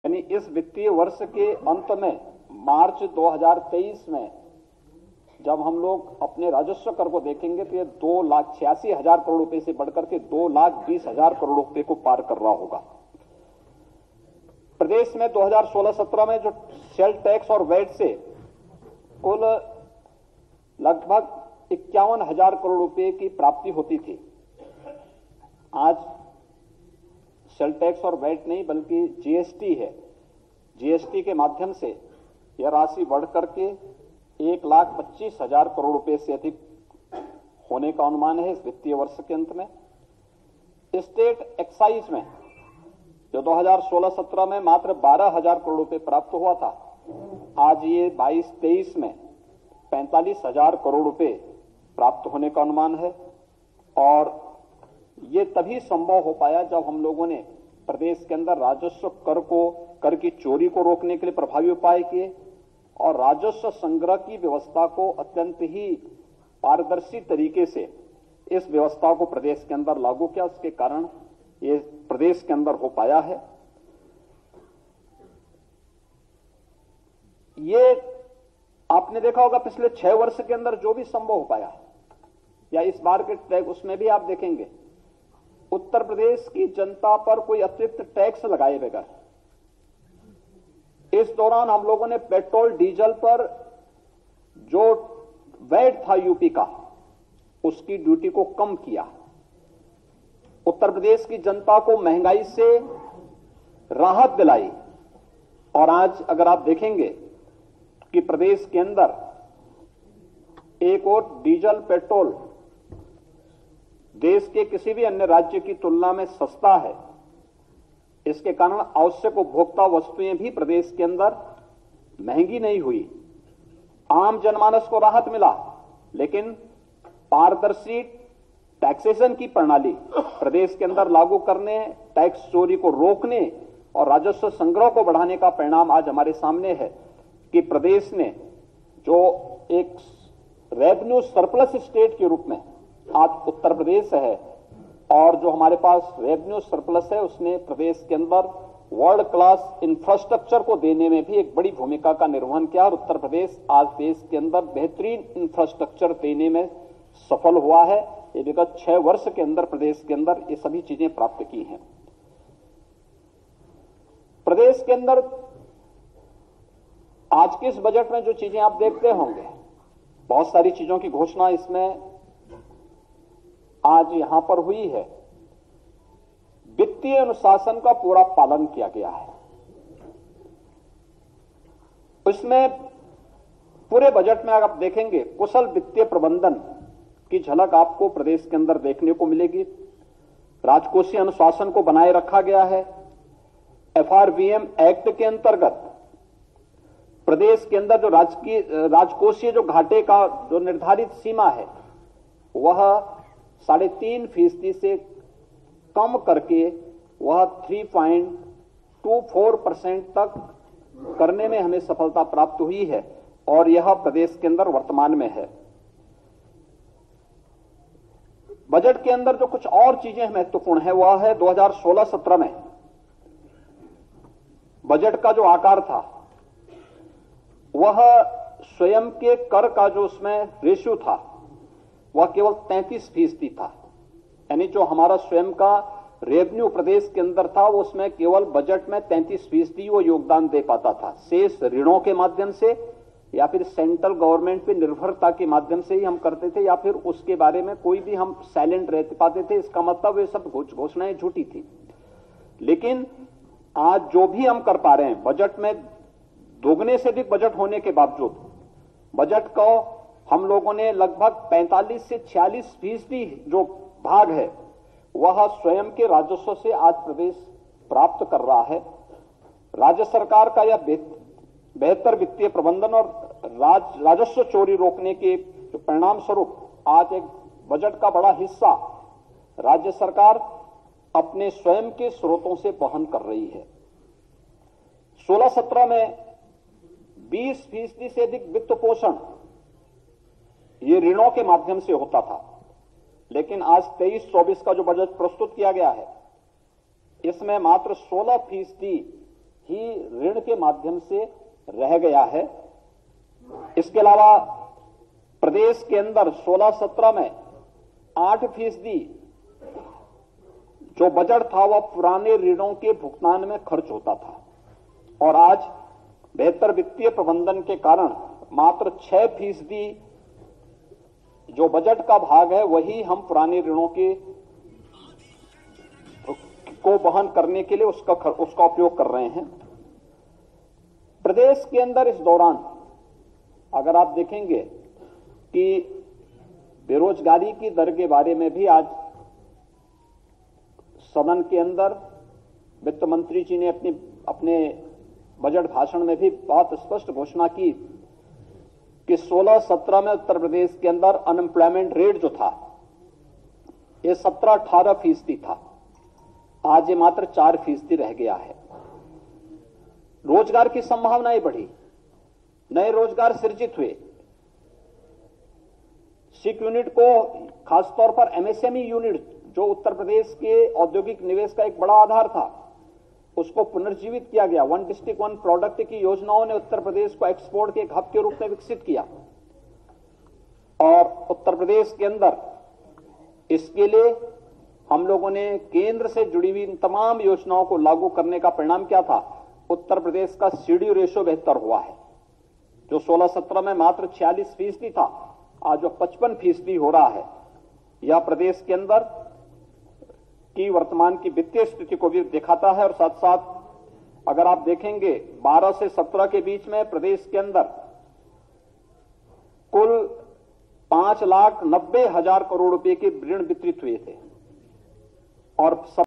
यानी इस वित्तीय वर्ष के अंत में मार्च 2023 में जब हम लोग अपने राजस्व कर को देखेंगे तो ये 2,86,000 करोड़ रुपए से बढ़कर के 2,20,000 करोड़ रुपए को पार कर रहा होगा। प्रदेश में 2016-17 में जो सेल टैक्स और वैट से कुल लगभग 51,000 करोड़ रुपए की प्राप्ति होती थी, आज सेल टैक्स और वैट नहीं बल्कि जीएसटी है। जीएसटी के माध्यम से यह राशि बढ़ करके 1,25,000 करोड़ रुपए से अधिक होने का अनुमान है इस वित्तीय वर्ष के अंत में। स्टेट एक्साइज में जो 2016-17 में मात्र 12,000 करोड़ रुपए प्राप्त हुआ था, आज ये 22-23 में 45,000 करोड़ रुपए प्राप्त होने का अनुमान है। और ये तभी संभव हो पाया जब हम लोगों ने प्रदेश के अंदर राजस्व कर की चोरी को रोकने के लिए प्रभावी उपाय किए और राजस्व संग्रह की व्यवस्था को अत्यंत ही पारदर्शी तरीके से इस व्यवस्था को प्रदेश के अंदर लागू किया। उसके कारण ये प्रदेश के अंदर हो पाया है। ये आपने देखा होगा पिछले 6 वर्ष के अंदर जो भी संभव हो पाया या इस बार के टैक्स, उसमें भी आप देखेंगे उत्तर प्रदेश की जनता पर कोई अतिरिक्त टैक्स लगाए बगैर इस दौरान हम लोगों ने पेट्रोल डीजल पर जो वैट था यूपी का, उसकी ड्यूटी को कम किया। उत्तर प्रदेश की जनता को महंगाई से राहत दिलाई। और आज अगर आप देखेंगे कि प्रदेश के अंदर एक और डीजल पेट्रोल देश के किसी भी अन्य राज्य की तुलना में सस्ता है। इसके कारण आवश्यक उपभोक्ता वस्तुएं भी प्रदेश के अंदर महंगी नहीं हुई। आम जनमानस को राहत मिला, लेकिन पारदर्शी टैक्सेशन की प्रणाली प्रदेश के अंदर लागू करने, टैक्स चोरी को रोकने और राजस्व संग्रह को बढ़ाने का परिणाम आज हमारे सामने है कि प्रदेश ने जो एक रेवेन्यू सरप्लस स्टेट के रूप में आज उत्तर प्रदेश है और जो हमारे पास रेवेन्यू सरप्लस है, उसने प्रदेश के अंदर वर्ल्ड क्लास इंफ्रास्ट्रक्चर को देने में भी एक बड़ी भूमिका का निर्वहन किया और उत्तर प्रदेश आज देश के अंदर बेहतरीन इंफ्रास्ट्रक्चर देने में सफल हुआ है। ये विगत 6 वर्ष के अंदर प्रदेश के अंदर ये सभी चीजें प्राप्त की हैं। प्रदेश के अंदर आज के इस बजट में जो चीजें आप देखते होंगे, बहुत सारी चीजों की घोषणा इसमें आज यहां पर हुई है। वित्तीय अनुशासन का पूरा पालन किया गया है। इसमें पूरे बजट में अगर आप देखेंगे कुशल वित्तीय प्रबंधन की झलक आपको प्रदेश के अंदर देखने को मिलेगी। राजकोषीय अनुशासन को बनाए रखा गया है। एफआरबीएम एक्ट के अंतर्गत प्रदेश के अंदर जो राजकोषीय जो घाटे का जो निर्धारित सीमा है वह 3.5% से कम करके वह 3.24% तक करने में हमें सफलता प्राप्त हुई है और यह प्रदेश के अंदर वर्तमान में है। बजट के अंदर जो कुछ और चीजें महत्वपूर्ण है वह है 2016-17 में बजट का जो आकार था वह स्वयं के कर का जो उसमें रेशियो था वह केवल 33% था। यानी जो हमारा स्वयं का रेवेन्यू प्रदेश के अंदर था वो उसमें केवल बजट में 33% वो योगदान दे पाता था। शेष ऋणों के माध्यम से या फिर सेंट्रल गवर्नमेंट पे निर्भरता के माध्यम से ही हम करते थे या फिर उसके बारे में कोई भी हम साइलेंट रह पाते थे। इसका मतलब ये सब घोषणाएं झूठी थी। लेकिन आज जो भी हम कर पा रहे हैं, बजट में दोगुने से अधिक बजट होने के बावजूद बजट को हम लोगों ने लगभग 45 से 46% जो भाग है वह स्वयं के राजस्व से आज प्रदेश प्राप्त कर रहा है। राज्य सरकार का यह बेहतर वित्तीय प्रबंधन और राजस्व चोरी रोकने के जो परिणाम स्वरूप आज एक बजट का बड़ा हिस्सा राज्य सरकार अपने स्वयं के स्रोतों से वहन कर रही है। 16-17 में 20% से अधिक वित्त पोषण ये ऋणों के माध्यम से होता था, लेकिन आज 23-24 का जो बजट प्रस्तुत किया गया है इसमें मात्र 16% ही ऋण के माध्यम से रह गया है। इसके अलावा प्रदेश के अंदर 16-17 में 8% जो बजट था वह पुराने ऋणों के भुगतान में खर्च होता था और आज बेहतर वित्तीय प्रबंधन के कारण मात्र 6% जो बजट का भाग है वही हम पुराने ऋणों के को वहन करने के लिए उसका उपयोग कर रहे हैं। प्रदेश के अंदर इस दौरान अगर आप देखेंगे कि बेरोजगारी की दर के बारे में भी आज सदन के अंदर वित्त मंत्री जी ने अपने बजट भाषण में भी बहुत स्पष्ट घोषणा की कि 16-17 में उत्तर प्रदेश के अंदर अनएम्प्लॉयमेंट रेट जो था ये 17-18% था, आज ये मात्र 4% रह गया है। रोजगार की संभावनाएं बढ़ी, नए रोजगार सृजित हुए। सिक यूनिट को खासतौर पर एमएसएमई यूनिट जो उत्तर प्रदेश के औद्योगिक निवेश का एक बड़ा आधार था उसको पुनर्जीवित किया गया। वन डिस्ट्रिक्ट वन प्रोडक्ट की योजनाओं ने उत्तर प्रदेश को एक्सपोर्ट के एक हब के रूप में विकसित किया और उत्तर प्रदेश के अंदर इसके लिए हम लोगों ने केंद्र से जुड़ी हुई इन तमाम योजनाओं को लागू करने का परिणाम क्या था? उत्तर प्रदेश का सीडी रेशो बेहतर हुआ है। जो 16-17 में मात्र 46% था, आज जो 55% हो रहा है। यह प्रदेश के अंदर की वर्तमान की वित्तीय स्थिति को भी दिखाता है और साथ साथ अगर आप देखेंगे 12 से 17 के बीच में प्रदेश के अंदर कुल 5,90,000 करोड़ रुपए के ऋण वितरित हुए थे और